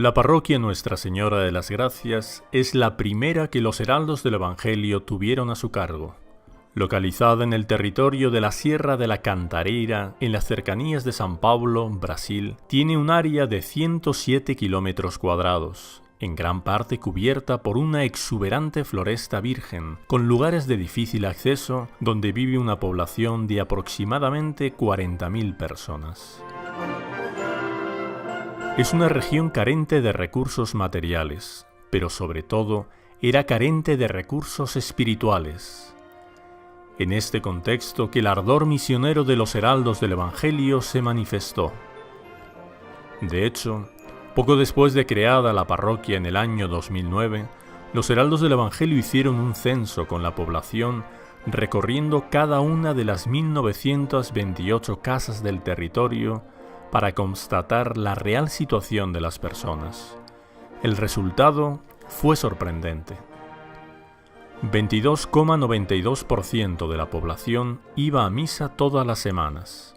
La parroquia Nuestra Señora de las Gracias es la primera que los heraldos del Evangelio tuvieron a su cargo. Localizada en el territorio de la Sierra de la Cantareira, en las cercanías de São Paulo, Brasil, tiene un área de 107 kilómetros cuadrados, en gran parte cubierta por una exuberante floresta virgen, con lugares de difícil acceso, donde vive una población de aproximadamente 40.000 personas. Es una región carente de recursos materiales, pero sobre todo era carente de recursos espirituales. En este contexto que el ardor misionero de los heraldos del Evangelio se manifestó. De hecho, poco después de creada la parroquia en el año 2009, los heraldos del Evangelio hicieron un censo con la población, recorriendo cada una de las 1928 casas del territorio para constatar la real situación de las personas. El resultado fue sorprendente. 22,92% de la población iba a misa todas las semanas.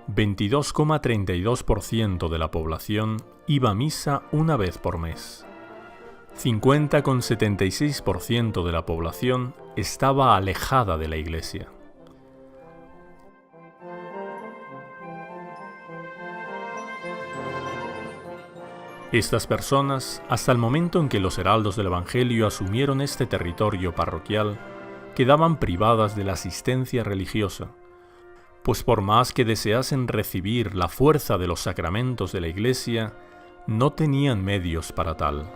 22,32% de la población iba a misa una vez por mes. 50,76% de la población estaba alejada de la iglesia. Estas personas, hasta el momento en que los heraldos del Evangelio asumieron este territorio parroquial, quedaban privadas de la asistencia religiosa, pues por más que deseasen recibir la fuerza de los sacramentos de la Iglesia, no tenían medios para tal.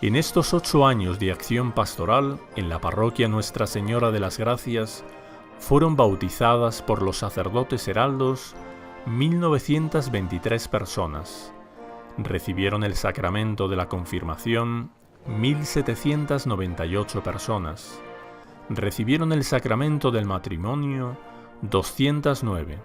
En estos 8 años de acción pastoral, en la parroquia Nuestra Señora de las Gracias, fueron bautizadas por los sacerdotes heraldos 1.923 personas. Recibieron el sacramento de la confirmación 1.798 personas. Recibieron el sacramento del matrimonio 209.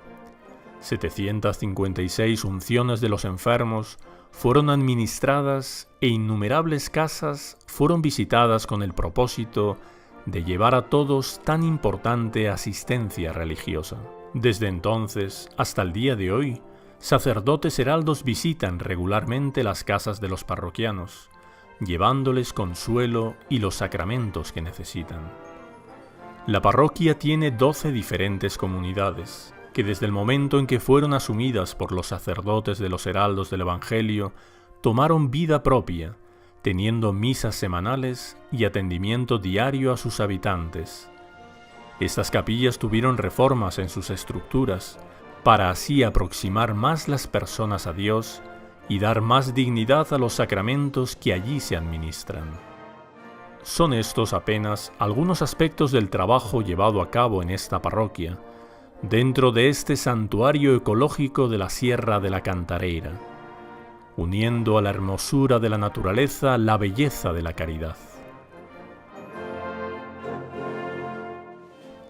756 unciones de los enfermos fueron administradas e innumerables casas fueron visitadas con el propósito de llevar a todos tan importante asistencia religiosa. Desde entonces hasta el día de hoy, sacerdotes heraldos visitan regularmente las casas de los parroquianos, llevándoles consuelo y los sacramentos que necesitan. La parroquia tiene 12 diferentes comunidades, que desde el momento en que fueron asumidas por los sacerdotes de los heraldos del Evangelio, tomaron vida propia, teniendo misas semanales y atendimiento diario a sus habitantes. Estas capillas tuvieron reformas en sus estructuras, para así aproximar más las personas a Dios y dar más dignidad a los sacramentos que allí se administran. Son estos apenas algunos aspectos del trabajo llevado a cabo en esta parroquia, dentro de este santuario ecológico de la Sierra de la Cantareira, uniendo a la hermosura de la naturaleza la belleza de la caridad.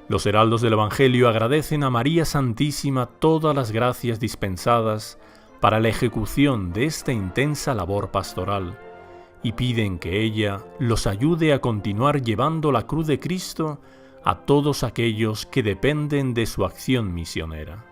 Los heraldos del Evangelio agradecen a María Santísima todas las gracias dispensadas para la ejecución de esta intensa labor pastoral y piden que ella los ayude a continuar llevando la cruz de Cristo a todos aquellos que dependen de su acción misionera.